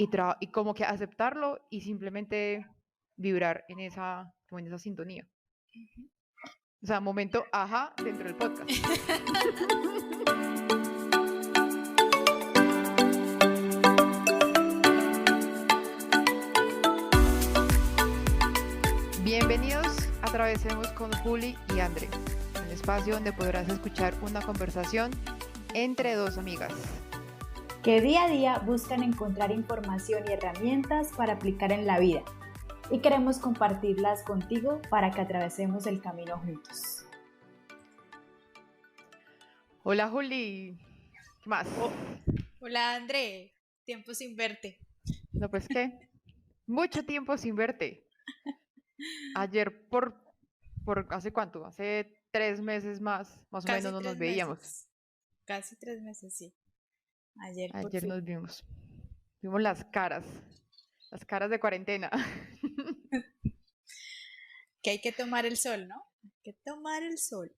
y como que aceptarlo y simplemente vibrar en esa, como en esa sintonía. O sea, momento ajá dentro del podcast. Bienvenidos a Atravesemos con Juli y André, un espacio donde podrás escuchar una conversación entre dos amigas que día a día buscan encontrar información y herramientas para aplicar en la vida. Y queremos compartirlas contigo para que atravesemos el camino juntos. Hola Juli, ¿qué más? Hola André, tiempo sin verte. No, pues qué, mucho tiempo sin verte. Ayer por ¿hace cuánto? Hace 3 meses más o Casi menos no nos 3 veíamos. meses. Casi 3 meses, sí. Ayer por Ayer fin. nos vimos. Vimos las caras de cuarentena. Que hay que tomar el sol, ¿no? Hay que tomar el sol.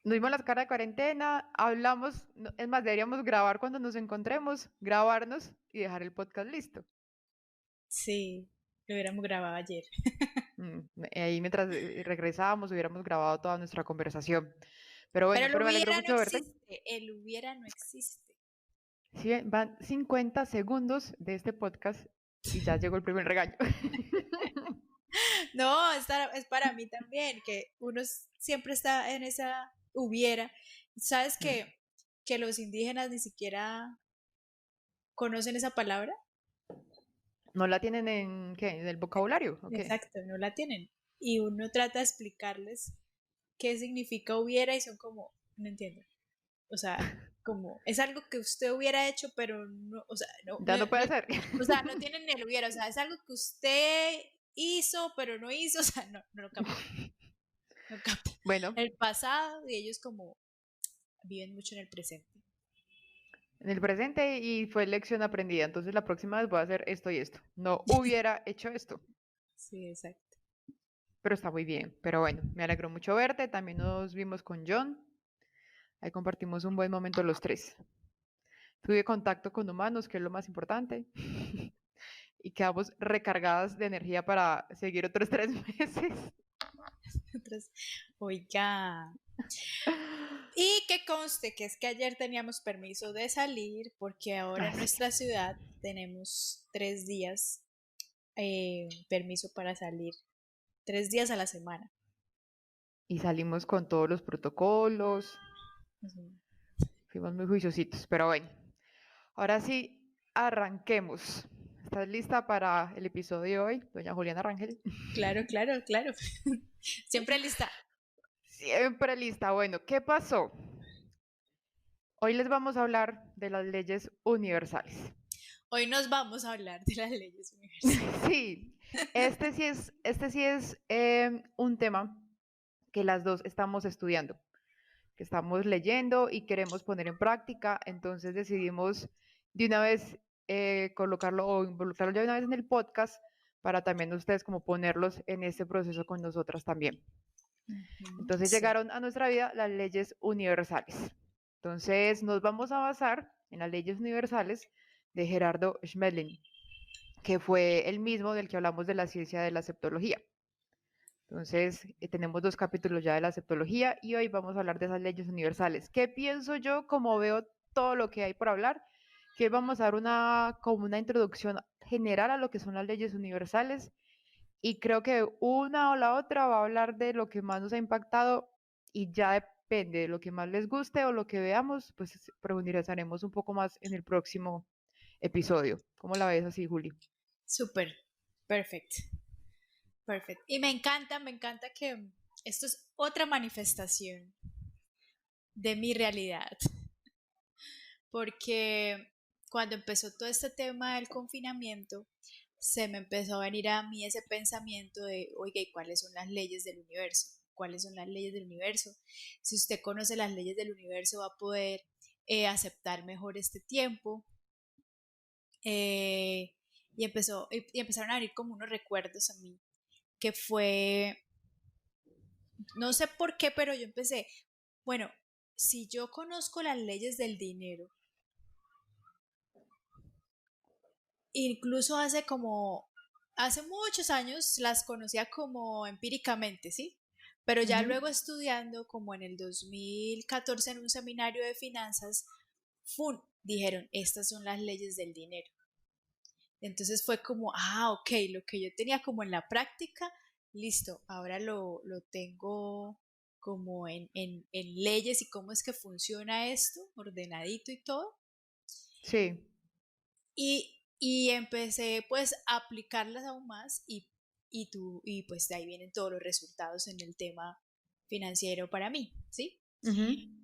Nos vimos las caras de cuarentena, hablamos, es más, deberíamos grabar cuando nos encontremos, grabarnos y dejar el podcast listo. Sí, lo hubiéramos grabado ayer. Ahí mientras regresábamos hubiéramos grabado toda nuestra conversación. Pero bueno, Pero el me alegro hubiera no mucho verte. existe. El hubiera no existe. Sí, van 50 segundos de este podcast y ya llegó el primer regaño. No, es para mí también, que uno siempre está en esa hubiera. ¿Sabes que los indígenas ni siquiera conocen esa palabra? ¿No la tienen en qué? ¿En el vocabulario? ¿O qué? Exacto, no la tienen. Y uno trata de explicarles qué significa hubiera y son como, no entiendo. O sea, como, es algo que usted hubiera hecho, pero no, o sea, Ya no puede ser. o sea, no tienen ni el hubiera, o sea, es algo que usted hizo, pero no hizo, o sea, no lo capta. No capta. Bueno, El pasado y ellos como viven mucho en el presente. en el presente y fue lección aprendida. Entonces la próxima vez voy a hacer esto y esto. No hubiera hecho esto. Sí, exacto. Pero está muy bien. Pero bueno, me alegró mucho verte. También nos vimos con John. Ahí compartimos un buen momento los tres. Tuve contacto con humanos, que es lo más importante. Y quedamos recargadas de energía para seguir otros 3 meses. Oiga. Y que conste que es que ayer teníamos permiso de salir porque ahora en nuestra ciudad tenemos 3 días permiso para salir, 3 días a la semana. Y salimos con todos los protocolos. Ujú. Fuimos muy juiciositos, pero bueno. Ahora sí, arranquemos. ¿Estás lista para el episodio de hoy, doña Juliana Rangel? Claro, claro, claro. Siempre lista. Siempre lista. Bueno, ¿qué pasó? Hoy les vamos a hablar de las leyes universales. Hoy nos vamos a hablar de las leyes universales. Sí, este sí es un tema que las dos estamos estudiando, que estamos leyendo y queremos poner en práctica, entonces decidimos de una vez colocarlo o involucrarlo ya de una vez en el podcast para también ustedes como ponerlos en este proceso con nosotras también. Entonces Sí. llegaron a nuestra vida las leyes universales. Entonces nos vamos a basar en las leyes universales de Gerardo Schmeling, que fue el mismo del que hablamos de la ciencia de la septología. Entonces, tenemos 2 capítulos ya de la septología y hoy vamos a hablar de esas leyes universales. ¿Qué pienso yo? Como veo todo lo que hay por hablar, que vamos a dar como una introducción general a lo que son las leyes universales y creo que una o la otra va a hablar de lo que más nos ha impactado y ya depende de lo que más les guste o lo que veamos, pues profundizaremos un poco más en el próximo episodio. ¿Cómo la ves así, Juli? Súper. Perfecto. Perfecto. Y me encanta que esto es otra manifestación de mi realidad. Porque cuando empezó todo este tema del confinamiento, se me empezó a venir a mí ese pensamiento de, oiga, ¿y cuáles son las leyes del universo? ¿Cuáles son las leyes del universo? Si usted conoce las leyes del universo, va a poder aceptar mejor este tiempo. Y empezaron a venir como unos recuerdos a mí, que fue, no sé por qué, pero yo empecé, bueno, si yo conozco las leyes del dinero, incluso hace muchos años las conocía como empíricamente, ¿sí? Pero ya Ujú. luego estudiando, como en el 2014 en un seminario de finanzas, dijeron, estas son las leyes del dinero. Entonces fue como, ok, lo que yo tenía como en la práctica, listo, ahora lo tengo como en leyes y cómo es que funciona esto, ordenadito y todo. Sí. Y empecé pues a aplicarlas aún más y pues de ahí vienen todos los resultados en el tema financiero para mí, ¿sí? Ujú.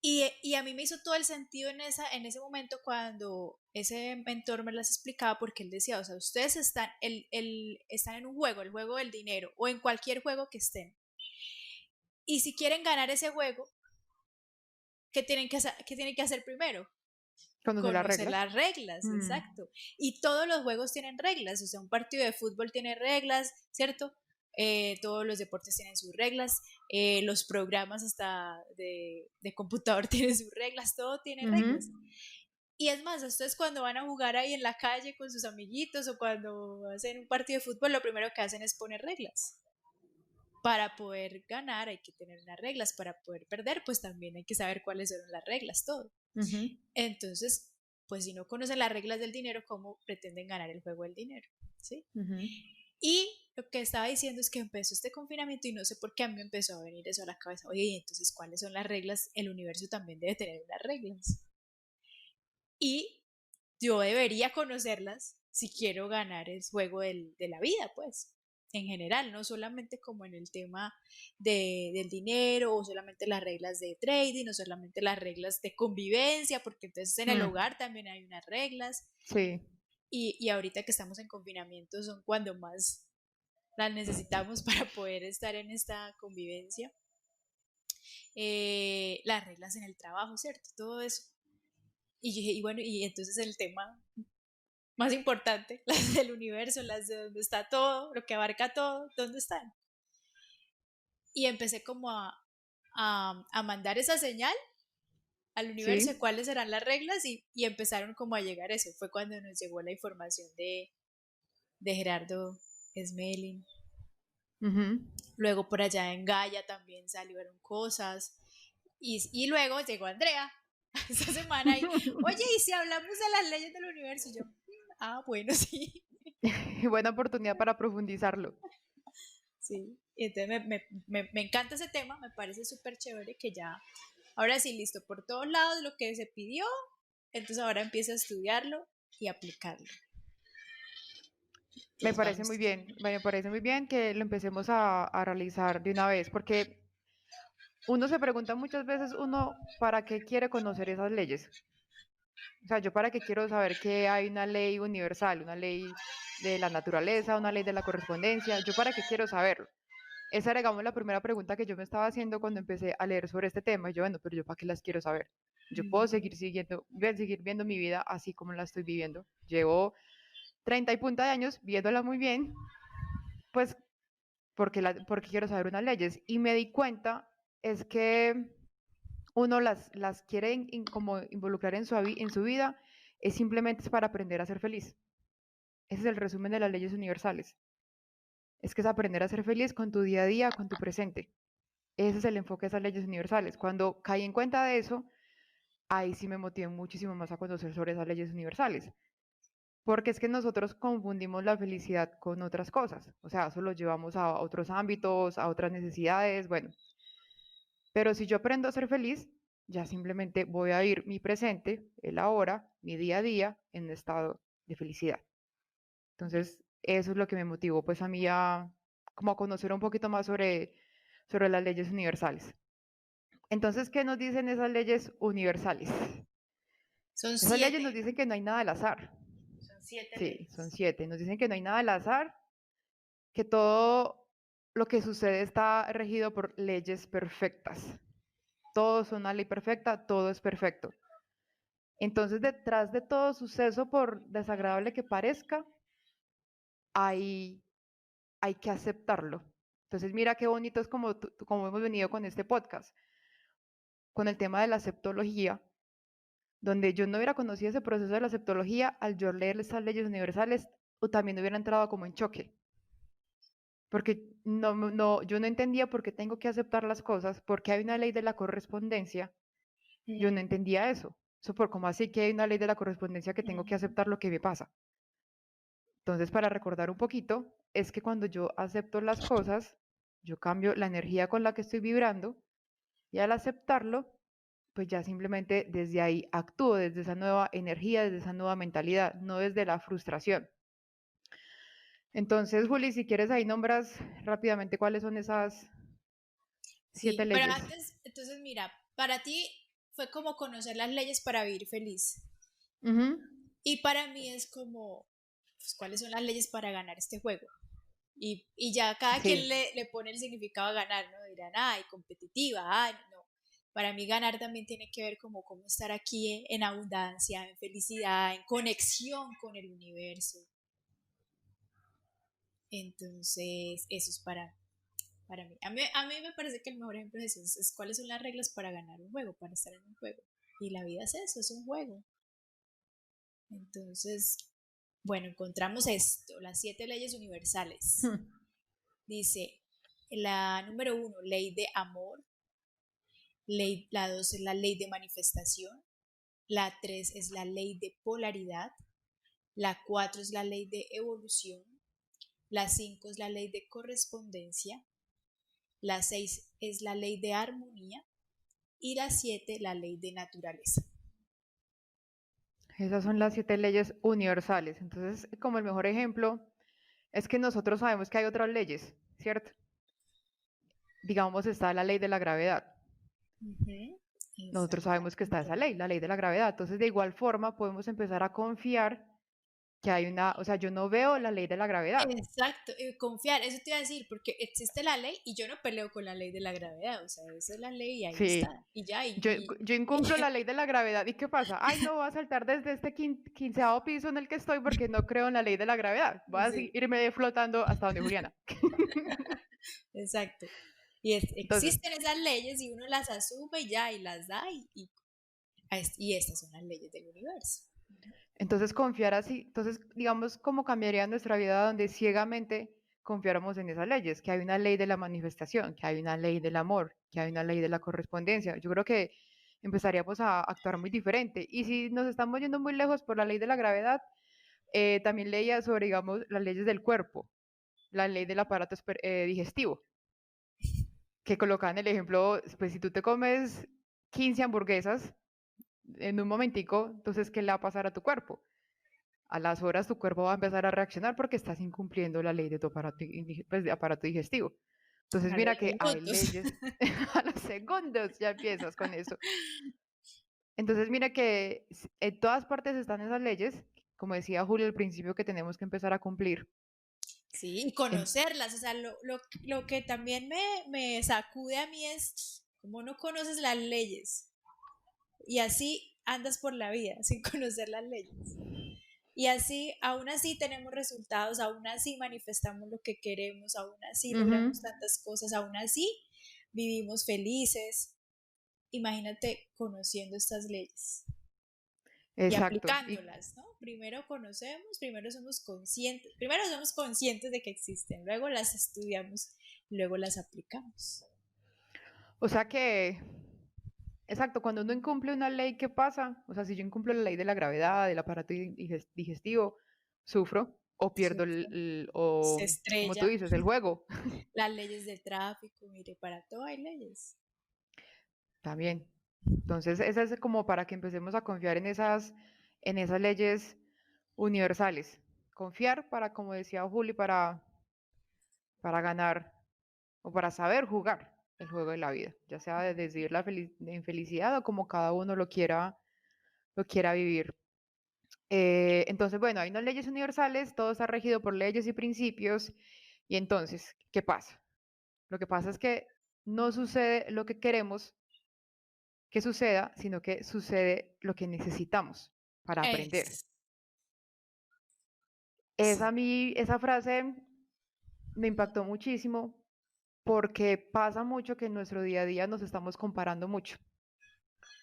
Y a mí me hizo todo el sentido en ese momento cuando ese mentor me las explicaba, porque él decía, o sea, ustedes están en un juego, el juego del dinero, o en cualquier juego que estén. Y si quieren ganar ese juego, qué tienen que hacer primero? Conocer las Conocer reglas. las reglas, Mm. exacto. Y todos los juegos tienen reglas, o sea, un partido de fútbol tiene reglas, ¿cierto? Todos los deportes tienen sus reglas, los programas hasta de computador tienen sus reglas, todo tiene Ujú. reglas. Y es más, ustedes cuando van a jugar ahí en la calle con sus amiguitos o cuando hacen un partido de fútbol, lo primero que hacen es poner reglas. Para poder ganar hay que tener unas reglas, para poder perder, pues también hay que saber cuáles son las reglas, todo. Ujú. Entonces, pues si no conocen las reglas del dinero, ¿cómo pretenden ganar el juego del dinero? ¿Sí? Ujú. Y lo que estaba diciendo es que empezó este confinamiento y no sé por qué a mí me empezó a venir eso a la cabeza. Oye, ¿y entonces cuáles son las reglas? El universo también debe tener unas reglas. Y yo debería conocerlas si quiero ganar el juego de la vida, pues, en general, no solamente como en el tema del dinero o solamente las reglas de trading o solamente las reglas de convivencia, porque entonces en el Mm. hogar también hay unas reglas Sí. y ahorita que estamos en confinamiento son cuando más las necesitamos para poder estar en esta convivencia. Las reglas en el trabajo, ¿cierto? Todo eso. Y bueno, y entonces el tema más importante, las del universo, las de donde está todo, lo que abarca todo, ¿dónde están? Y empecé como a mandar esa señal al universo de Sí. cuáles serán las reglas y empezaron como a llegar eso. Fue cuando nos llegó la información de Gerardo Smelling. Ujú. Luego por allá en Gaia también salieron cosas. Y luego llegó Andrea esta semana y, oye, ¿y si hablamos de las leyes del universo? Y yo, bueno, sí. Buena oportunidad para profundizarlo. Sí, y entonces me encanta ese tema, me parece súper chévere que ya, ahora sí, listo, por todos lados lo que se pidió, entonces ahora empiezo a estudiarlo y aplicarlo. Me Entonces parece vamos. muy bien, me parece muy bien que lo empecemos a realizar de una vez, porque uno se pregunta muchas veces, uno, ¿para qué quiere conocer esas leyes? O sea, yo para qué quiero saber que hay una ley universal, una ley de la naturaleza, una ley de la correspondencia, yo para qué quiero saberlo. Esa era, digamos, la primera pregunta que yo me estaba haciendo cuando empecé a leer sobre este tema. Y yo, bueno, pero yo para qué las quiero saber. Yo puedo seguir seguir viendo mi vida así como la estoy viviendo. Llevo 30 y punta de años viéndola muy bien, pues porque quiero saber unas leyes. Y me di cuenta es que uno las quiere como involucrar en su vida, es simplemente para aprender a ser feliz. Ese es el resumen de las leyes universales. Es que es aprender a ser feliz con tu día a día, con tu presente. Ese es el enfoque de esas leyes universales. Cuando caí en cuenta de eso, ahí sí me motivé muchísimo más a conocer sobre esas leyes universales. Porque es que nosotros confundimos la felicidad con otras cosas. O sea, eso lo llevamos a otros ámbitos, a otras necesidades, bueno. Pero si yo aprendo a ser feliz, ya simplemente voy a vivir mi presente, el ahora, mi día a día, en un estado de felicidad. Entonces, eso es lo que me motivó pues a mí a como a conocer un poquito más sobre las leyes universales. Entonces, ¿qué nos dicen esas leyes universales? Son Esas leyes 7, nos dicen que no hay nada al azar. son 7 Sí, son leyes. 7. Nos dicen que no hay nada al azar, que todo lo que sucede está regido por leyes perfectas. Todo es una ley perfecta, todo es perfecto. Entonces, detrás de todo suceso, por desagradable que parezca, hay, hay que aceptarlo. Entonces, mira qué bonito es como hemos venido con este podcast, con el tema de la aceptología, donde yo no hubiera conocido ese proceso de la aceptología, al yo leer estas leyes universales, o también hubiera entrado como en choque, porque yo no entendía por qué tengo que aceptar las cosas, porque hay una ley de la correspondencia, yo no entendía eso. Eso por como así que hay una ley de la correspondencia que tengo que aceptar lo que me pasa. Entonces, para recordar un poquito, es que cuando yo acepto las cosas, yo cambio la energía con la que estoy vibrando y al aceptarlo, pues ya simplemente desde ahí actúo, desde esa nueva energía, desde esa nueva mentalidad, no desde la frustración. Entonces, Juli, si quieres ahí nombras rápidamente cuáles son esas 7 Sí, pero leyes. antes, entonces mira, para ti fue como conocer las leyes para vivir feliz. Ujú. Y para mí es como, pues, ¿cuáles son las leyes para ganar este juego? Y ya cada quien Sí, le pone el significado a ganar, ¿no? Dirán, ay, competitiva, ay, no. Para mí ganar también tiene que ver como cómo estar aquí en abundancia, en felicidad, en conexión con el universo. Entonces, eso es para mí. A mí me parece que el mejor ejemplo es eso, es cuáles son las reglas para ganar un juego, para estar en un juego. Y la vida es eso, es un juego. Entonces, bueno, encontramos esto, las 7 leyes universales. Dice, la número 1, ley de amor. La 2 es la ley de manifestación. La 3 es la ley de polaridad. La 4 es la ley de evolución. La 5 es la ley de correspondencia. La 6 es la ley de armonía. Y la 7, la ley de naturaleza. esas son las 7 leyes universales. Entonces, como el mejor ejemplo es que nosotros sabemos que hay otras leyes, ¿cierto? Digamos, está la ley de la gravedad. Nosotros sabemos que está esa ley, la ley de la gravedad. Entonces, de igual forma, podemos empezar a confiar que hay una, o sea, yo no veo la ley de la gravedad. Exacto, confiar, eso te iba a decir, porque existe la ley y yo no peleo con la ley de la gravedad, o sea, esa es la ley y ahí Sí, está, y ya, yo incumplo la ley de la gravedad. ¿Y qué pasa? Ay, no voy a saltar desde este quinceavo piso en el que estoy porque no creo en la ley de la gravedad. Voy a sí, irme flotando hasta donde Juliana. exacto. Entonces, Existen esas leyes y uno las asume y ya, y las da, y estas son las leyes del universo. entonces confiar así, entonces digamos cómo cambiaría nuestra vida donde ciegamente confiáramos en esas leyes, que hay una ley de la manifestación, que hay una ley del amor, que hay una ley de la correspondencia. Yo creo que empezaríamos a actuar muy diferente. Y si nos estamos yendo muy lejos por la ley de la gravedad, también leía sobre, digamos, las leyes del cuerpo, la ley del aparato digestivo, que colocaban el ejemplo, pues si tú te comes 15 hamburguesas en un momentico, entonces, ¿qué le va a pasar a tu cuerpo? A las horas tu cuerpo va a empezar a reaccionar porque estás incumpliendo la ley de tu aparato, pues, de aparato digestivo. Entonces, A los mira que hay segundos. leyes, a los segundos ya empiezas con eso. Entonces, mira que en todas partes están esas leyes, como decía Julio al principio, que tenemos que empezar a cumplir. Sí, y En- conocerlas, o sea, lo que también me sacude a mí es como no conoces las leyes y así andas por la vida sin conocer las leyes. Y así, aún así tenemos resultados, aún así manifestamos lo que queremos, aún así Ujú, logramos tantas cosas, aún así vivimos felices. Imagínate conociendo estas leyes y exacto. aplicándolas, ¿no? Primero conocemos, primero somos conscientes de que existen, luego las estudiamos, luego las aplicamos. O sea que, exacto, cuando uno incumple una ley, ¿qué pasa? O sea, si yo incumplo la ley de la gravedad, del aparato digestivo, sufro o pierdo Sufre, se o, como tú estrella, dices, el juego las leyes de tráfico, mire, para todo hay leyes. también. Entonces, esa es como para que empecemos a confiar en esas leyes universales. Confiar para, como decía Juli, para ganar o para saber jugar el juego de la vida, ya sea de decidir la infelicidad o como cada uno lo quiera vivir. Entonces, bueno, hay unas leyes universales, todo está regido por leyes y principios, y entonces, ¿qué pasa? Lo que pasa es que no sucede lo que queremos que suceda, sino que sucede lo que necesitamos para aprender. Es, sí, Esa frase me impactó muchísimo porque pasa mucho que en nuestro día a día nos estamos comparando mucho.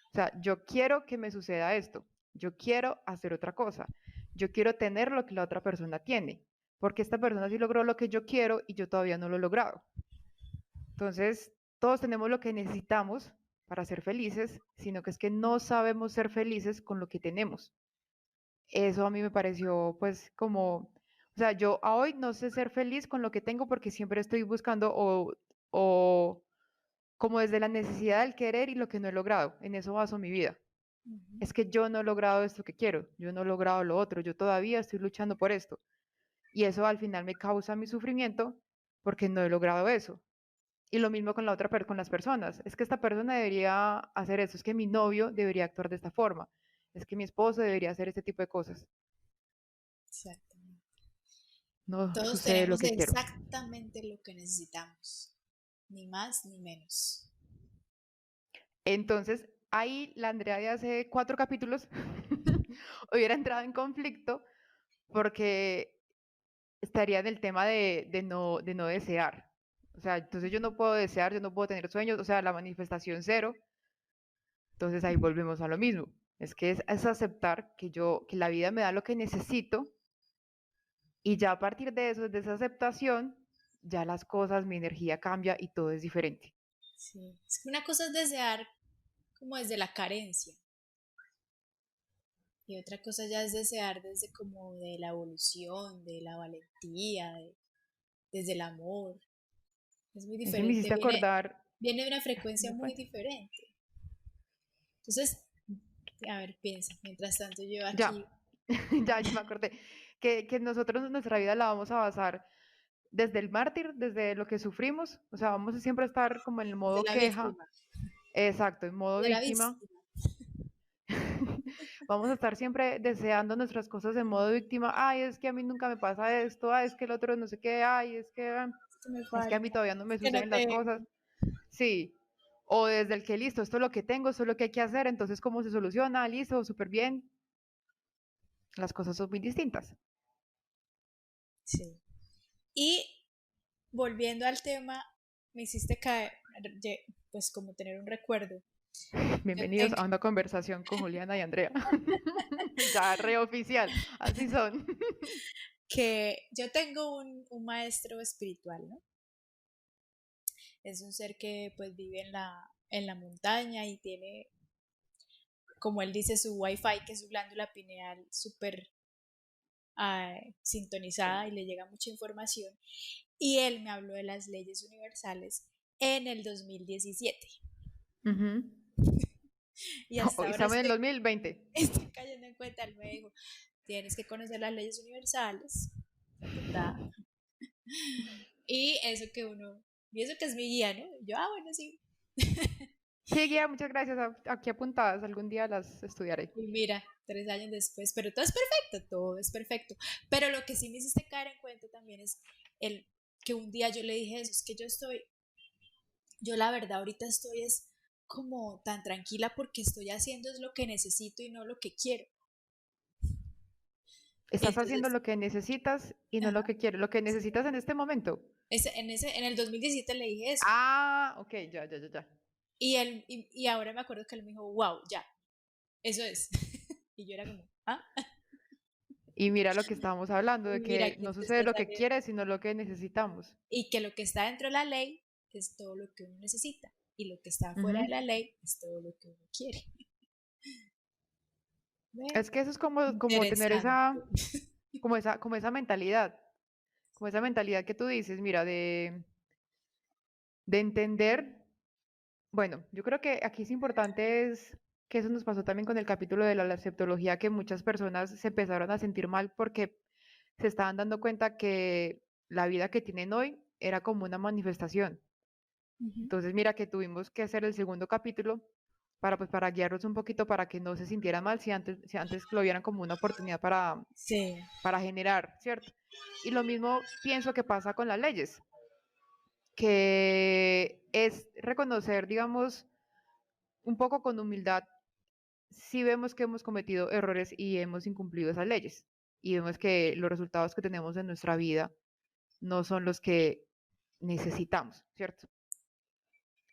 O sea, yo quiero que me suceda esto, yo quiero hacer otra cosa, yo quiero tener lo que la otra persona tiene, porque esta persona sí logró lo que yo quiero y yo todavía no lo he logrado. Entonces, todos tenemos lo que necesitamos para ser felices, sino que es que no sabemos ser felices con lo que tenemos. Eso a mí me pareció pues como, o sea, yo a hoy no sé ser feliz con lo que tengo porque siempre estoy buscando o como desde la necesidad del querer y lo que no he logrado. En eso baso mi vida. Ujú. Es que yo no he logrado esto que quiero, yo no he logrado lo otro, yo todavía estoy luchando por esto. Y eso al final me causa mi sufrimiento porque no he logrado eso. Y lo mismo con la otra, con las personas. Es que esta persona debería hacer eso, es que mi novio debería actuar de esta forma, es que mi esposo debería hacer este tipo de cosas. Exactamente. No Todos sucede lo tenemos que quiero. exactamente lo que necesitamos, ni más ni menos. Entonces, ahí la Andrea de hace 4 capítulos hubiera entrado en conflicto porque estaría en el tema de no desear. O sea, entonces yo no puedo desear, yo no puedo tener sueños, o sea, la manifestación cero. Entonces ahí volvemos a lo mismo. Es que es aceptar que la vida me da lo que necesito y ya a partir de eso, de esa aceptación, ya las cosas, mi energía cambia y todo es diferente. Sí. Es que una cosa es desear como desde la carencia y otra cosa ya es desear desde como de la evolución, de la valentía, desde el amor. Es muy Eso me diferente, hiciste acordar, viene de una ¿qué frecuencia muy fue? diferente. Entonces, a ver, piensa, mientras tanto yo Ya, aquí, ya me acordé. Que nosotros nuestra vida la vamos a basar desde el mártir, desde lo que sufrimos, o sea, vamos a siempre estar como en el de modo la queja, víctima, exacto, en modo de la víctima. víctima. Vamos a estar siempre deseando nuestras cosas en modo víctima. Ay, es que a mí nunca me pasa esto, ay, es que el otro no sé qué, ay, Esto me es que a mí falta, todavía no me que no suceden las tengo. cosas. Sí. O desde el que listo, esto es lo que tengo, esto es lo que hay que hacer, entonces cómo se soluciona, listo, súper bien. Las cosas son muy distintas. Sí. Y volviendo al tema, me hiciste caer, pues como tener un recuerdo. Yo Bienvenidos tengo a una conversación con Juliana y Andrea. Ya reoficial, así son. yo tengo un maestro espiritual, ¿no? Es un ser que pues vive en la montaña y tiene, como él dice, su wifi, que es su glándula pineal súper sintonizada y le llega mucha información. Y él me habló de las leyes universales en el 2017. Ujú. Y hasta Hoy ahora estamos en el 2020. estoy cayendo en cuenta. Él me dijo, tienes que conocer las leyes universales. Ta, ta, ta. Y eso que uno, y eso que es mi guía, ¿no? Yo, bueno, sí. Sí, guía, muchas gracias. Aquí apuntadas, algún día las estudiaré. Y mira, 3 años después, pero todo es perfecto, todo es perfecto. Pero lo que sí me hiciste caer en cuenta también es el que un día yo le dije eso, es que yo la verdad ahorita estoy es como tan tranquila porque estoy haciendo es lo que necesito y no lo que quiero. Estás haciendo Entonces, lo que necesitas y no lo ajá, que quieres, lo que sí. necesitas en este momento. En el 2017 le dije eso. Ah, ok, ya. Y ahora me acuerdo que él me dijo, wow, ya, eso es. Y yo era como, ah, Y mira lo que estábamos hablando, y de mira que quién no te sucede está lo que saliendo. quieres, sino lo que necesitamos. Y que lo que está dentro de la ley es todo lo que uno necesita. Y lo que está fuera de Ujú. la ley es todo lo que uno quiere. ¿Ve? Es que eso es como tener Interesante. como esa mentalidad que tú dices, mira, de entender. Bueno, yo creo que aquí es importante es que eso nos pasó también con el capítulo de la aceptología, que muchas personas se empezaron a sentir mal porque se estaban dando cuenta que la vida que tienen hoy era como una manifestación. Ujú. Entonces, mira que tuvimos que hacer el segundo capítulo para guiarlos un poquito para que no se sintieran mal si antes lo vieran como una oportunidad Sí. para generar, ¿cierto? Y lo mismo pienso que pasa con las leyes, que es reconocer, digamos, un poco con humildad si vemos que hemos cometido errores y hemos incumplido esas leyes y vemos que los resultados que tenemos en nuestra vida no son los que necesitamos, ¿cierto?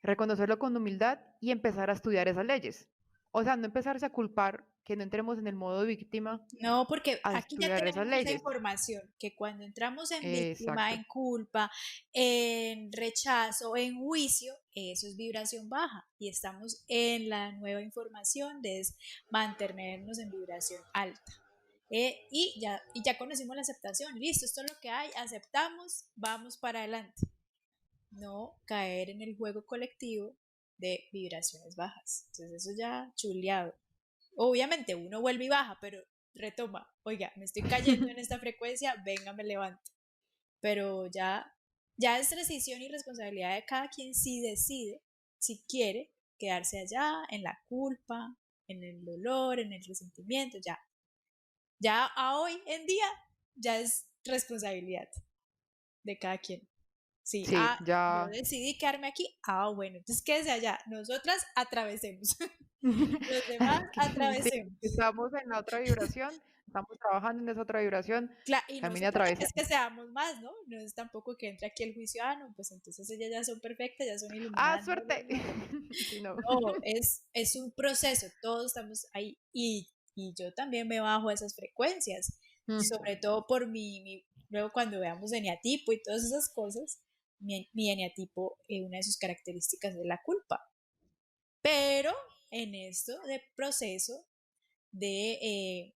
Reconocerlo con humildad y empezar a estudiar esas leyes. O sea, no empezarse a culpar, que no entremos en el modo de víctima No, porque a aquí ya estudiar esas tenemos esa leyes. información, que cuando entramos en víctima, Exacto. en culpa, en rechazo, en juicio, eso es vibración baja y estamos en la nueva información de mantenernos en vibración alta. Y ya conocimos la aceptación, listo, esto es lo que hay, aceptamos, vamos para adelante. No caer en el juego colectivo de vibraciones bajas. Entonces eso ya chuleado. Obviamente uno vuelve y baja, pero retoma. Oiga, me estoy cayendo en esta frecuencia, venga, me levanto. Pero ya es decisión y responsabilidad de cada quien si decide, si quiere quedarse allá, en la culpa, en el dolor, en el resentimiento, ya. Ya a hoy en día ya es responsabilidad de cada quien. Sí, Sí, yo ya. decidí quedarme aquí. Bueno, entonces quédese allá. Nosotras atravesemos. Los demás Sí, atravesemos. estamos en la otra vibración, estamos trabajando en esa otra vibración, Y no camine se a trata través. que es que seamos más, ¿no? No es tampoco que entre aquí el juicio, no, pues entonces ellas ya son perfectas, ya son ¡Ah, iluminadas. No, no, suerte! no. Sí, no. No, es un proceso, todos estamos ahí y yo también me bajo a esas frecuencias, sobre todo por luego cuando veamos eneatipo y todas esas cosas, mi eneatipo, una de sus características es la culpa, pero en esto de proceso de, eh,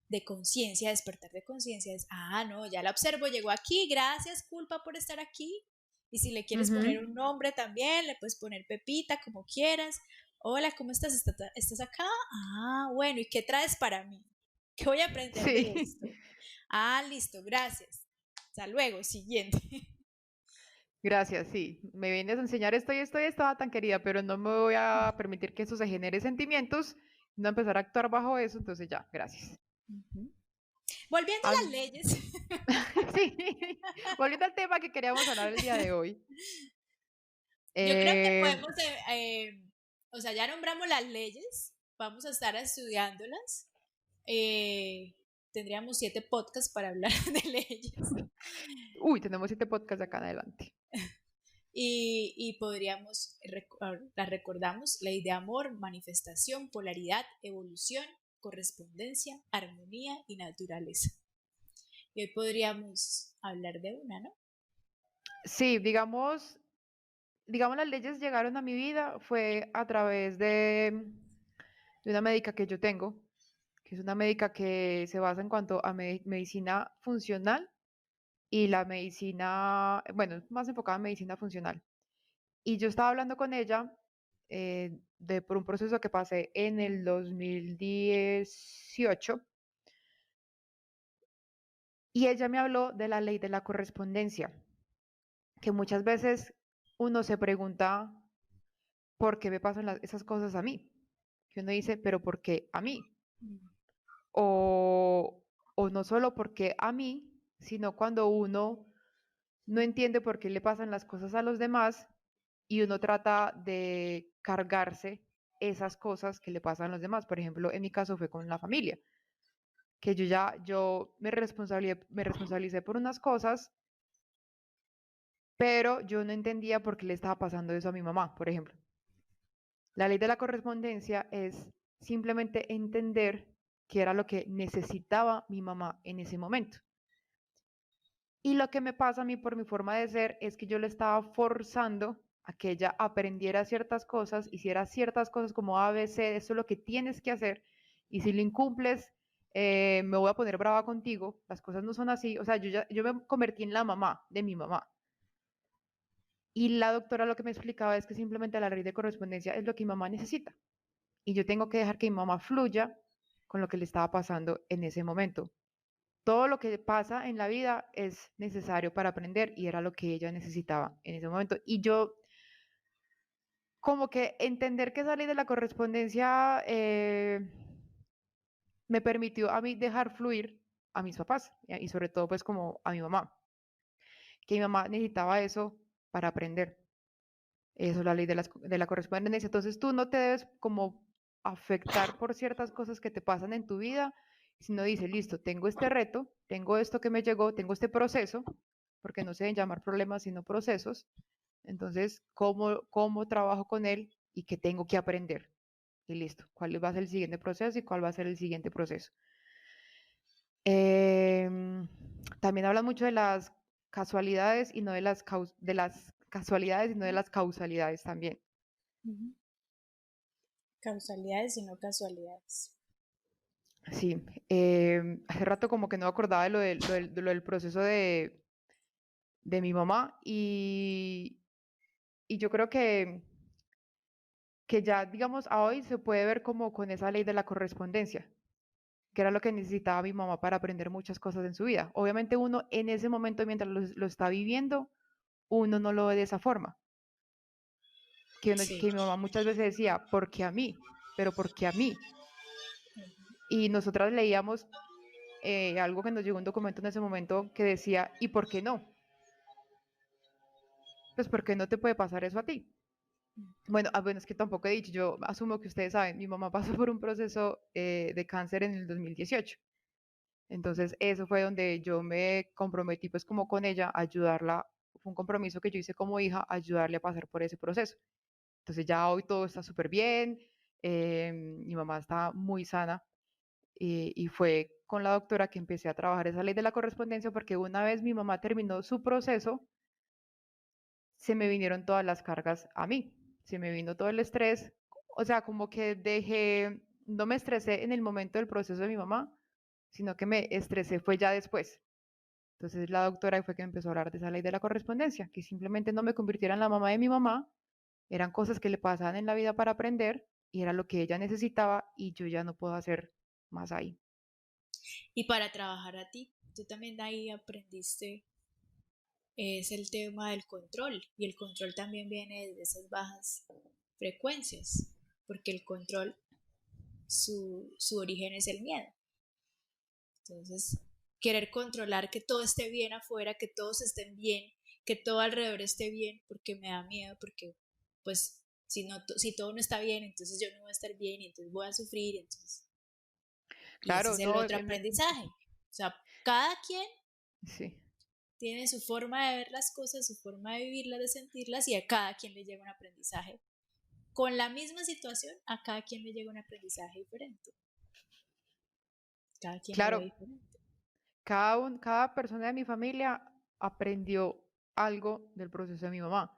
de conciencia, despertar de conciencia, es, no, ya la observo, llegó aquí, gracias culpa por estar aquí. Y si le quieres poner un nombre también, le puedes poner Pepita, como quieras. Hola, ¿cómo estás? ¿Estás acá? Bueno, ¿y qué traes para mí? ¿Qué voy a aprender de Sí, esto? Listo, gracias. Hasta luego, siguiente. gracias, sí. Me vienes a enseñar esto y esto y estaba tan querida, pero no me voy a permitir que eso se genere sentimientos, no empezar a actuar bajo eso, entonces ya, gracias. Volviendo a las Al- leyes. Sí, volviendo al tema que queríamos hablar el día de hoy. Yo creo que Eh, podemos, o sea, ya nombramos las leyes, vamos a estar estudiándolas. Eh, Tendríamos 7 podcasts para hablar de leyes Tenemos 7 podcasts de acá en adelante. y podríamos, las recordamos, ley de amor, manifestación, polaridad, evolución, correspondencia, armonía y naturaleza. Y hoy podríamos hablar de una, ¿no? Sí, digamos las leyes llegaron a mi vida fue a través de una médica que yo tengo, que es una médica que se basa en cuanto a medicina funcional y la medicina, bueno, más enfocada en medicina funcional. Y yo estaba hablando con ella por un proceso que pasé en el 2018 y ella me habló de la ley de la correspondencia, que muchas veces uno se pregunta por qué me pasan esas cosas a mí. Que uno dice, pero ¿por qué a mí? O no solo porque a mí, sino cuando uno no entiende por qué le pasan las cosas a los demás y uno trata de cargarse esas cosas que le pasan a los demás. Por ejemplo, en mi caso fue con la familia, que yo me responsabilicé por unas cosas, pero yo no entendía por qué le estaba pasando eso a mi mamá, por ejemplo. La ley de la correspondencia es simplemente entender qué era lo que necesitaba mi mamá en ese momento. Y lo que me pasa a mí por mi forma de ser es que yo le estaba forzando a que ella aprendiera ciertas cosas, hiciera ciertas cosas como ABC, eso es lo que tienes que hacer, y si lo incumples, me voy a poner brava contigo, las cosas no son así, o sea, yo me convertí en la mamá de mi mamá. Y la doctora lo que me explicaba es que simplemente la ley de correspondencia es lo que mi mamá necesita. Y yo tengo que dejar que mi mamá fluya con lo que le estaba pasando en ese momento. Todo lo que pasa en la vida es necesario para aprender y era lo que ella necesitaba en ese momento. Y yo como que entender que salir de la correspondencia me permitió a mí dejar fluir a mis papás y sobre todo pues como a mi mamá, que mi mamá necesitaba eso para aprender. Eso es la ley de la correspondencia. Entonces tú no te debes como afectar por ciertas cosas que te pasan en tu vida, sino dice, listo, tengo este reto, tengo esto que me llegó, tengo este proceso, porque no se deben llamar problemas, sino procesos. Entonces, ¿cómo trabajo con él y qué tengo que aprender? y listo. ¿Cuál va a ser el siguiente proceso y cuál va a ser el siguiente proceso? También habla mucho de las casualidades y no de las, de las casualidades y no de las causalidades también. Causalidades y no casualidades. Sí, hace rato como que no me acordaba de lo del proceso de mi mamá y yo creo que ya, digamos, a hoy se puede ver como con esa ley de la correspondencia, que era lo que necesitaba mi mamá para aprender muchas cosas en su vida. Obviamente uno en ese momento, mientras lo está viviendo, uno no lo ve de esa forma. Sí. Que mi mamá muchas veces decía, ¿por qué a mí? Pero ¿por qué a mí? Y nosotras leíamos algo que nos llegó un documento en ese momento que decía, ¿y por qué no? Pues porque no te puede pasar eso a ti. Bueno, bueno, es que tampoco he dicho, yo asumo que ustedes saben, mi mamá pasó por un proceso de cáncer en el 2018. Entonces, eso fue donde yo me comprometí pues como con ella, a ayudarla, fue un compromiso que yo hice como hija, ayudarle a pasar por ese proceso. Entonces, ya hoy todo está súper bien, mi mamá está muy sana y fue con la doctora que empecé a trabajar esa ley de la correspondencia porque una vez mi mamá terminó su proceso, se me vinieron todas las cargas a mí, se me vino todo el estrés, o sea, como que dejé, no me estresé en el momento del proceso de mi mamá, sino que me estresé fue ya después. Entonces la doctora fue que empezó a hablar de esa ley de la correspondencia, que simplemente no me convirtiera en la mamá de mi mamá, eran cosas que le pasaban en la vida para aprender y era lo que ella necesitaba y yo ya no puedo hacer más ahí. Y para trabajar a ti, tú también ahí aprendiste, es el tema del control, y el control también viene de esas bajas frecuencias, porque el control, su origen es el miedo. Entonces, querer controlar que todo esté bien afuera, que todos estén bien, que todo alrededor esté bien, porque me da miedo, porque pues si, no, si todo no está bien, entonces yo no voy a estar bien y entonces voy a sufrir, entonces... Y ese Claro, es el no, otro aprendizaje. O sea, cada quien sí, tiene su forma de ver las cosas, su forma de vivirlas, de sentirlas, y a cada quien le llega un aprendizaje. Con la misma situación, a cada quien le llega un aprendizaje diferente. Cada quien lo ve claro, diferente. cada persona de mi familia aprendió algo del proceso de mi mamá.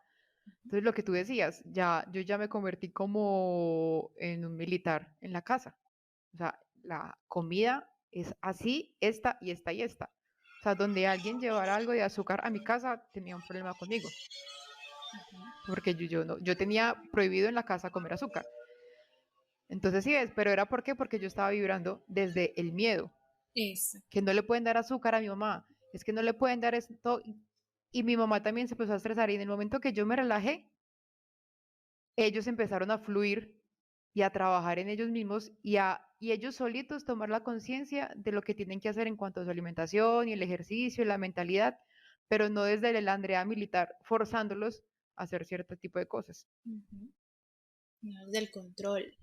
Entonces, lo que tú decías, yo ya me convertí como en un militar en la casa. O sea, la comida es así, esta y esta y esta. O sea, donde alguien llevara algo de azúcar a mi casa, tenía un problema conmigo. Porque yo tenía prohibido en la casa comer azúcar. Entonces, sí ves, pero era ¿por qué? Porque yo estaba vibrando desde el miedo. Eso. Que no le pueden dar azúcar a mi mamá. Es que no le pueden dar esto. Y mi mamá también se empezó a estresar. Y en el momento que yo me relajé, ellos empezaron a fluir y a trabajar en ellos mismos y ellos solitos tomar la conciencia de lo que tienen que hacer en cuanto a su alimentación y el ejercicio y la mentalidad, pero no desde el Andrea militar forzándolos a hacer cierto tipo de cosas. No, del control,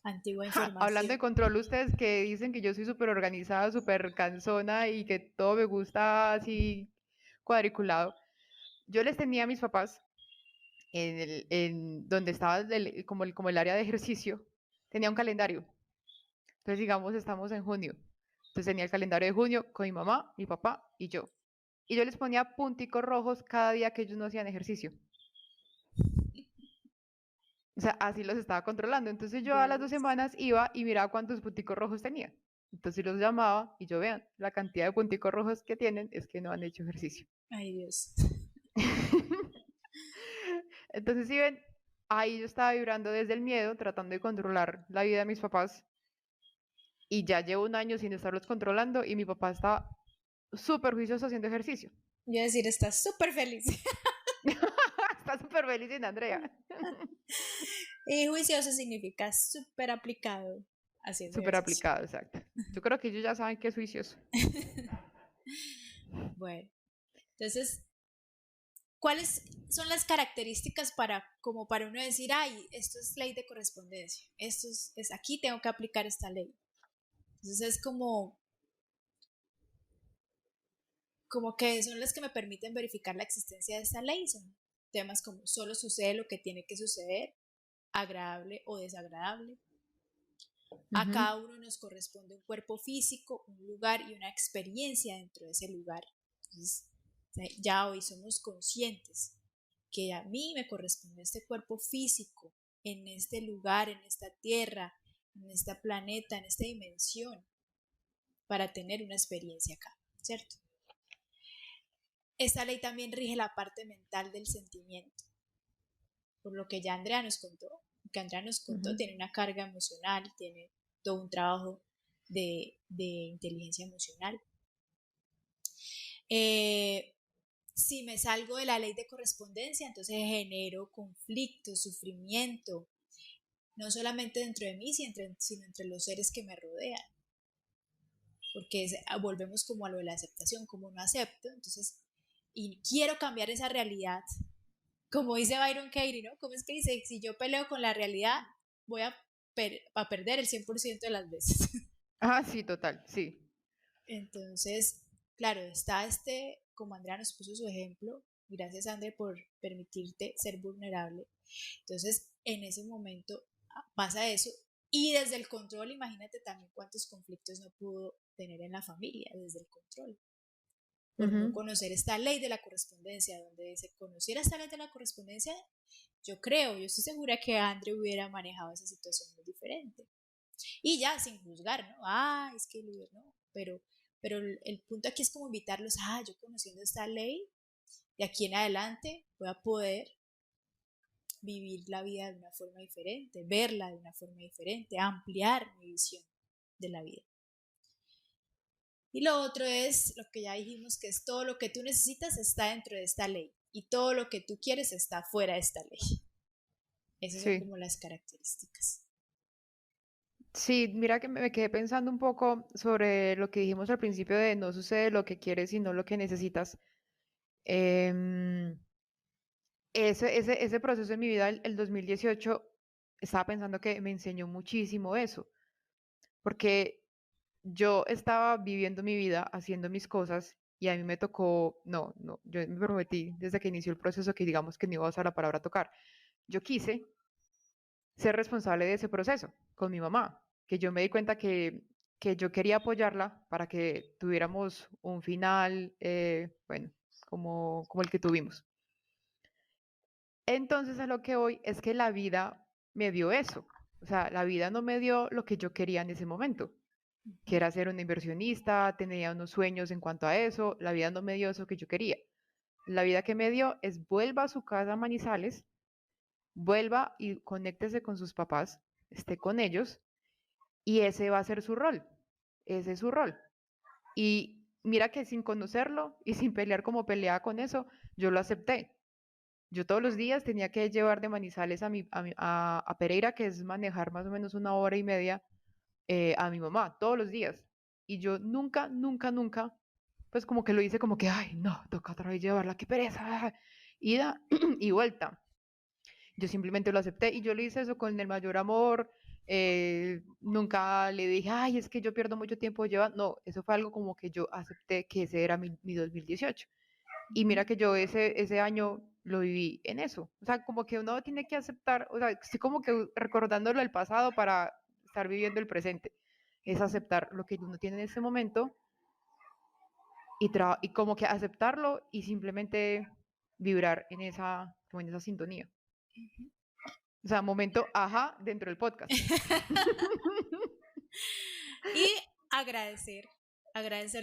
antigua Hablando información. de control, ustedes que dicen que yo soy súper organizada, súper cansona y que todo me gusta así cuadriculado, yo les tenía a mis papás en donde estaba como el área de ejercicio, tenía un calendario. Entonces, digamos, estamos en junio. Entonces tenía el calendario de junio con mi mamá, mi papá y yo. Y yo les ponía punticos rojos cada día que ellos no hacían ejercicio. O sea, así los estaba controlando. Entonces yo a las 2 semanas iba y miraba cuántos punticos rojos tenía. Entonces los llamaba y yo vean, la cantidad de punticos rojos que tienen es que no han hecho ejercicio. Ay, Dios. Entonces, si ven, ahí yo estaba vibrando desde el miedo, tratando de controlar la vida de mis papás. Y ya llevo un año sin estarlos controlando y mi papá está súper juicioso haciendo ejercicio. Yo iba a decir, estás súper feliz. Está súper feliz en Andrea. Y juicioso significa súper aplicado haciendo Súper ejercicio. aplicado, exacto. Yo creo que ellos ya saben que es juicioso. Bueno, entonces, ¿cuáles son las características para, como para uno decir, ay, esto es ley de correspondencia, esto es aquí tengo que aplicar esta ley? Entonces es como que son las que me permiten verificar la existencia de esta ley, son temas como solo sucede lo que tiene que suceder, agradable o desagradable. A cada uno nos corresponde un cuerpo físico, un lugar y una experiencia dentro de ese lugar. Entonces, ya hoy somos conscientes que a mí me corresponde este cuerpo físico en este lugar, en esta tierra, en este planeta, en esta dimensión, para tener una experiencia acá, ¿cierto? Esta ley también rige la parte mental del sentimiento, por lo que ya Andrea nos contó. Que Andrea nos contó, tiene una carga emocional, tiene todo un trabajo de inteligencia emocional. Si me salgo de la ley de correspondencia, entonces genero conflicto, sufrimiento, no solamente dentro de mí, sino entre los seres que me rodean. Porque volvemos como a lo de la aceptación, como no acepto, entonces, y quiero cambiar esa realidad. Como dice Byron Katie, ¿no? ¿Cómo es que dice? Si yo peleo con la realidad, voy a perder el 100% de las veces. Ah, sí, total, sí. Entonces, claro, está como Andrea nos puso su ejemplo, gracias Andrea por permitirte ser vulnerable. Entonces, en ese momento pasa eso. Y desde el control, imagínate también cuántos conflictos no pudo tener en la familia, desde el control. Por no conocer esta ley de la correspondencia, donde se conociera esta ley de la correspondencia, yo estoy segura que Andrea hubiera manejado esa situación muy diferente. Y ya, sin juzgar, ¿no? Es que no, pero el punto aquí es como invitarlos, yo conociendo esta ley, de aquí en adelante voy a poder vivir la vida de una forma diferente, verla de una forma diferente, ampliar mi visión de la vida. Y lo otro es lo que ya dijimos, que es todo lo que tú necesitas está dentro de esta ley y todo lo que tú quieres está fuera de esta ley. Esas son como las características. Sí, mira que me quedé pensando un poco sobre lo que dijimos al principio de no sucede lo que quieres, sino lo que necesitas. Ese proceso en mi vida, el 2018, estaba pensando que me enseñó muchísimo eso, porque yo estaba viviendo mi vida, haciendo mis cosas, y a mí me tocó, yo me prometí desde que inició el proceso que digamos que no iba a usar la palabra tocar. Yo quise ser responsable de ese proceso con mi mamá, que yo me di cuenta que yo quería apoyarla para que tuviéramos un final, bueno, como el que tuvimos. Entonces a lo que voy es que la vida me dio eso. O sea, la vida no me dio lo que yo quería en ese momento, que era ser una inversionista, tenía unos sueños en cuanto a eso. La vida no me dio eso que yo quería. La vida que me dio es vuelva a su casa a Manizales, vuelva y conéctese con sus papás, esté con ellos, y ese va a ser su rol. Ese es su rol. Y mira que sin conocerlo y sin pelear como peleaba con eso, yo lo acepté. Yo todos los días tenía que llevar de Manizales a Pereira, que es manejar más o menos 1 hora y media, a mi mamá, todos los días. Y yo nunca, nunca, nunca, pues como que lo hice como que, ay, no, toca otra vez llevarla, qué pereza. Ida y vuelta. Yo simplemente lo acepté y yo le hice eso con el mayor amor. Nunca le dije, ay, es que yo pierdo mucho tiempo llevando. No, eso fue algo como que yo acepté que ese era mi 2018. Y mira que yo ese año lo viví en eso. O sea, como que uno tiene que aceptar, o sea, estoy como que recordándolo del pasado para estar viviendo el presente. Es aceptar lo que uno tiene en ese momento y como que aceptarlo y simplemente vibrar como en esa sintonía. O sea, momento ajá dentro del podcast. Y agradecer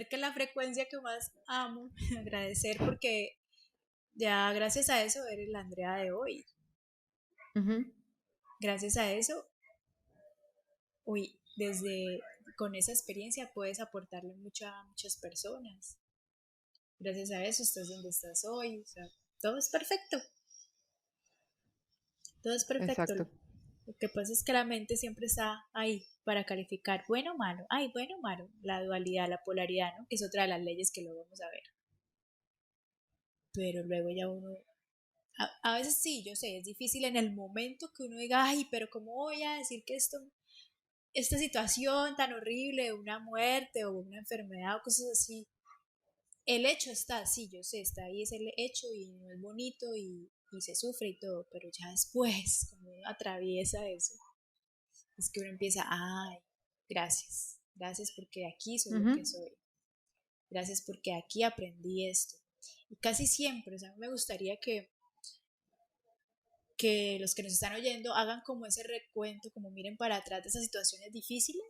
que es la frecuencia que más amo, agradecer porque ya gracias a eso eres la Andrea de hoy. Gracias a eso, con esa experiencia puedes aportarle mucho a muchas personas. Gracias a eso estás donde estás hoy, o sea, todo es perfecto. Todo es perfecto. Exacto. Lo que pasa es que la mente siempre está ahí para calificar bueno o malo. Bueno o malo. La dualidad, la polaridad, ¿no? Que es otra de las leyes que lo vamos a ver. Pero luego ya uno... A veces sí, yo sé, es difícil en el momento que uno diga, pero ¿cómo voy a decir que esta situación tan horrible, una muerte o una enfermedad o cosas así, el hecho está, sí, yo sé, está ahí, es el hecho y no es bonito y y se sufre y todo, pero ya después, cuando uno atraviesa eso, es que uno empieza, ay, gracias, gracias porque aquí soy lo que soy, gracias porque aquí aprendí esto. Y casi siempre, o sea, me gustaría que los que nos están oyendo hagan como ese recuento, como miren para atrás de esas situaciones difíciles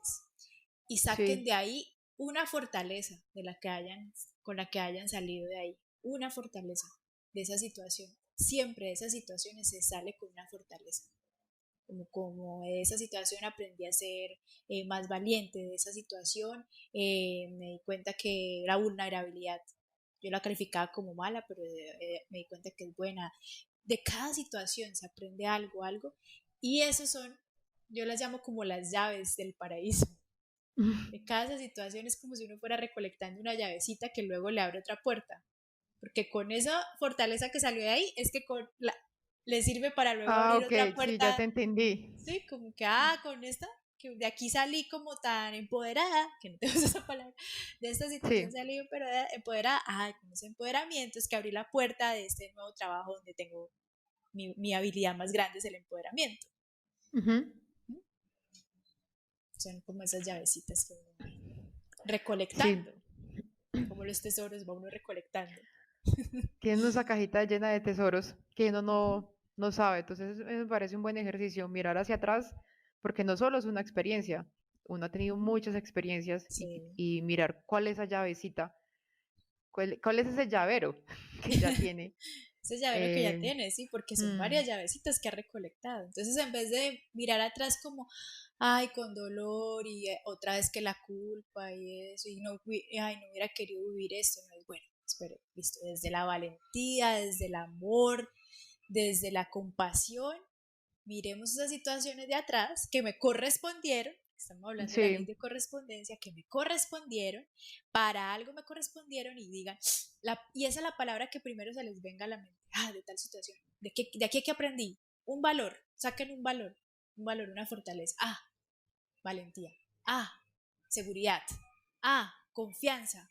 y saquen Sí. de ahí una fortaleza de la que hayan, con la que hayan salido de ahí, una fortaleza de esa situación. Siempre de esas situaciones se sale con una fortaleza. Como de esa situación aprendí a ser más valiente, de esa situación me di cuenta que la vulnerabilidad, yo la calificaba como mala, pero me di cuenta que es buena. De cada situación se aprende algo, y esos son, yo las llamo como las llaves del paraíso. De cada situación es como si uno fuera recolectando una llavecita que luego le abre otra puerta, porque con esa fortaleza que salió de ahí es que le sirve para luego Ah, abrir ok, otra sí, ya puerta. te entendí. Sí, como que, con esta, que de aquí salí como tan empoderada, que no te gusta esa palabra, de esta situación Sí. salí empoderada, con ese empoderamiento es que abrí la puerta de este nuevo trabajo donde tengo mi habilidad más grande, es el empoderamiento. Son como esas llavecitas que uno va recolectando, Sí, como los tesoros va uno recolectando. tiene esa cajita llena de tesoros que uno no sabe. Entonces, me parece un buen ejercicio mirar hacia atrás, porque no solo es una experiencia, uno ha tenido muchas experiencias Sí. y mirar cuál es esa llavecita, cuál es ese llavero que ya tiene. Ese llavero que ya Eh, tienes, sí, porque son mm, varias llavecitas que ha recolectado. Entonces, en vez de mirar atrás como, ay, con dolor y otra vez que la culpa y eso, y no, ay, no hubiera querido vivir esto, no es bueno. Espere, listo, desde la valentía, desde el amor, desde la compasión, miremos esas situaciones de atrás que me correspondieron, estamos hablando de la ley sí, de correspondencia, que me correspondieron, para algo me correspondieron y digan, y esa es la palabra que primero se les venga a la mente, de tal situación, de aquí que aprendí, un valor, saquen un valor, una fortaleza, valentía, seguridad, confianza,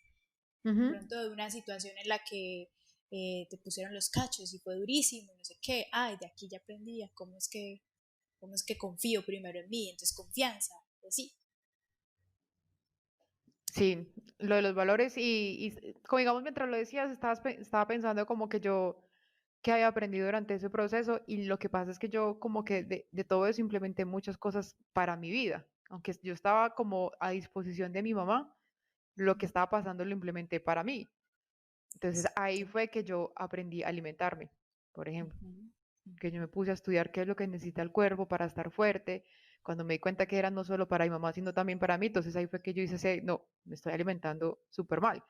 de ujú, pronto de una situación en la que te pusieron los cachos y fue durísimo, no sé qué, de aquí ya aprendí cómo es que confío primero en mí, entonces confianza, pues sí. sí, lo de los valores como digamos mientras lo decías, estaba pensando como que yo que había aprendido durante ese proceso y lo que pasa es que yo como que de todo eso implementé muchas cosas para mi vida, aunque yo estaba como a disposición de mi mamá, lo que estaba pasando lo implementé para mí. Entonces ahí Exacto. fue que yo aprendí a alimentarme, por ejemplo, Ujú, que yo ujú. me puse a estudiar qué es lo que necesita el cuerpo para estar fuerte. Cuando me di cuenta que era no solo para mi mamá, sino también para mí, entonces ahí fue que yo hice no, me estoy alimentando súper mal.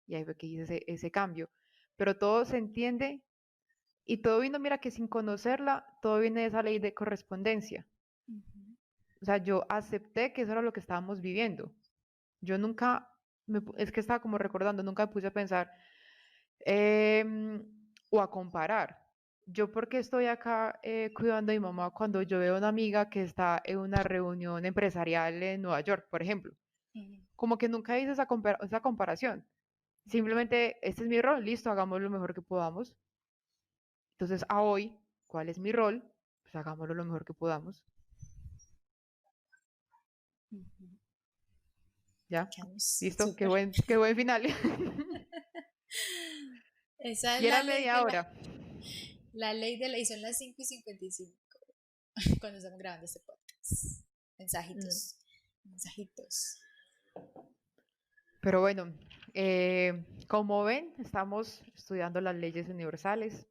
Y ahí fue que hice ese cambio. Pero todo se entiende y todo vino, mira que sin conocerla, todo viene de esa ley de correspondencia. Ujú. O sea, yo acepté que eso era lo que estábamos viviendo. Yo nunca, es que estaba como recordando, nunca me puse a pensar o a comparar. Yo porque estoy acá cuidando a mi mamá cuando yo veo a una amiga que está en una reunión empresarial en Nueva York, por ejemplo. Ujú. Como que nunca hice esa comparación. Simplemente, este es mi rol, listo, hagamos lo mejor que podamos. Entonces, a hoy, ¿cuál es mi rol? Pues hagámoslo lo mejor que podamos. Ujú. ¿Ya? Quedamos ¿Listo? súper. Qué buen final. Esa es Y era la ley media de hora. la ley de la, y son las 5:55 cuando estamos grabando este podcast. Mm. Mensajitos, mensajitos. Pero bueno, como ven, estamos estudiando las leyes universales.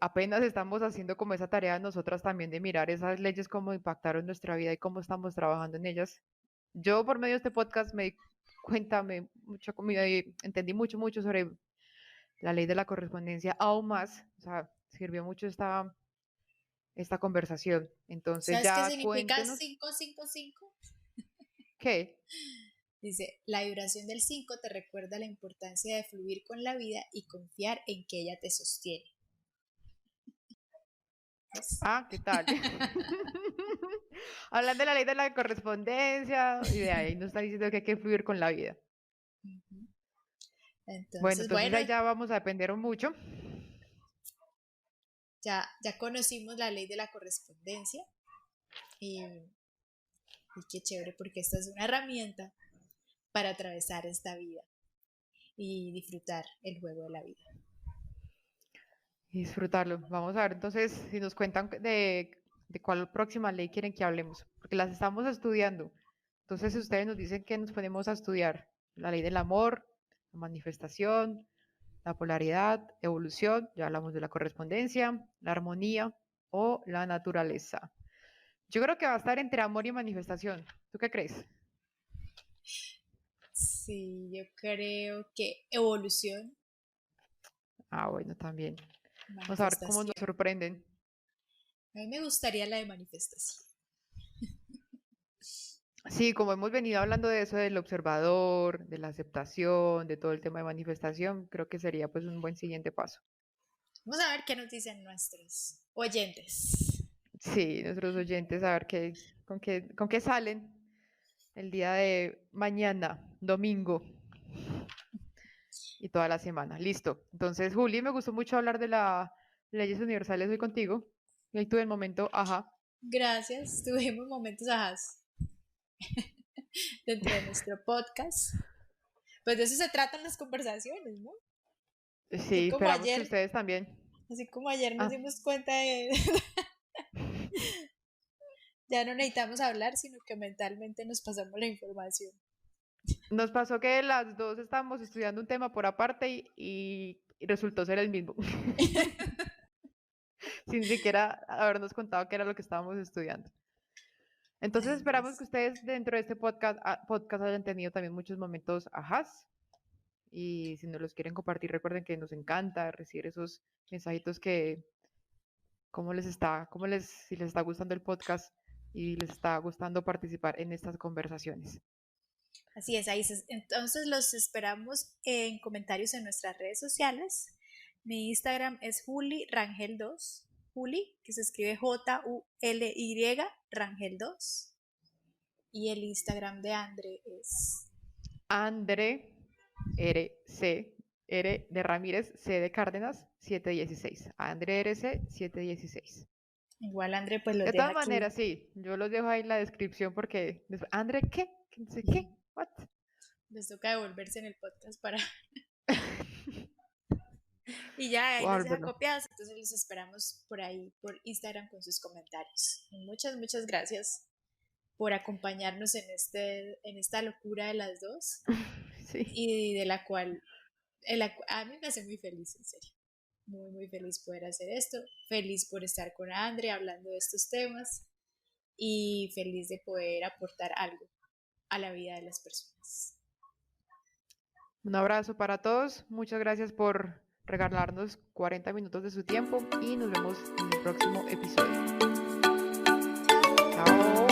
Apenas estamos haciendo como esa tarea de nosotras también de mirar esas leyes, cómo impactaron nuestra vida y cómo estamos trabajando en ellas. Yo por medio de este podcast me di cuenta, entendí mucho sobre la ley de la correspondencia, aún más, o sea, sirvió mucho esta conversación. Entonces ¿Sabes qué ya significa cuéntenos, 555? ¿qué? Dice, la vibración del 5 te recuerda la importancia de fluir con la vida y confiar en que ella te sostiene. ¿Ves? Ah, ¿qué tal? Hablando de la ley de la correspondencia, y de ahí nos está diciendo que hay que fluir con la vida. Bueno, Entonces, entonces bueno, ahí ya vamos a depender mucho. ya conocimos la ley de la correspondencia y qué chévere porque esta es una herramienta para atravesar esta vida y disfrutar el juego de la vida. Y disfrutarlo. Vamos a ver entonces si nos cuentan de cuál próxima ley quieren que hablemos, porque las estamos estudiando. Entonces, si ustedes nos dicen que nos ponemos a estudiar la ley del amor, la manifestación, la polaridad, evolución, ya hablamos de la correspondencia, la armonía o la naturaleza. Yo creo que va a estar entre amor y manifestación. ¿Tú qué crees? Sí, yo creo que evolución, Ah, bueno, también. Vamos a ver cómo nos manifestación. sorprenden. A mí me gustaría la de manifestación. Sí, como hemos venido hablando de eso del observador, de la aceptación, de todo el tema de manifestación, creo que sería pues un buen siguiente paso. Vamos a ver qué nos dicen nuestros oyentes. Sí, nuestros oyentes, a ver con qué salen el día de mañana, domingo y toda la semana. Listo. Entonces, Juli, me gustó mucho hablar de las leyes universales hoy contigo. Y ahí tuve el momento, ajá. Gracias, tuvimos momentos ajas dentro de nuestro podcast. Pues de eso se tratan las conversaciones, ¿no? Así Sí, como esperamos que ayer, ustedes también. así como ayer nos Ah, dimos cuenta de ya no necesitamos hablar, sino que mentalmente nos pasamos la información. nos pasó que las dos estábamos estudiando un tema por aparte y resultó ser el mismo. Sin siquiera habernos contado qué era lo que estábamos estudiando. Entonces Ay, esperamos que Dios. ustedes dentro de este podcast hayan tenido también muchos momentos ajás. Y si nos los quieren compartir, recuerden que nos encanta recibir esos mensajitos que, si les está gustando el podcast y les está gustando participar en estas conversaciones. Así es, ahí entonces los esperamos en comentarios en nuestras redes sociales. Mi Instagram es julirangel2, Juli, que se escribe July, Rangel2. Y el Instagram de Andre es Andre, R de Ramírez, C de Cárdenas, 716. Andre RC 716. igual Andre, pues los De deja todas aquí. maneras, sí, yo los dejo ahí en la descripción porque Andre, ¿qué? ¿Qué no sé qué? ¿What? Les toca devolverse en el podcast para... Y ya ahí Voy a los deja volverlo. copiados, entonces los esperamos por ahí, por Instagram con sus comentarios. Y muchas gracias por acompañarnos en esta locura de las dos Sí. y de la cual a mí me hace muy feliz, en serio. Muy feliz poder hacer esto, feliz por estar con Andre hablando de estos temas y feliz de poder aportar algo a la vida de las personas. Un abrazo para todos. Muchas gracias por regalarnos 40 minutos de su tiempo y nos vemos en el próximo episodio. Chao.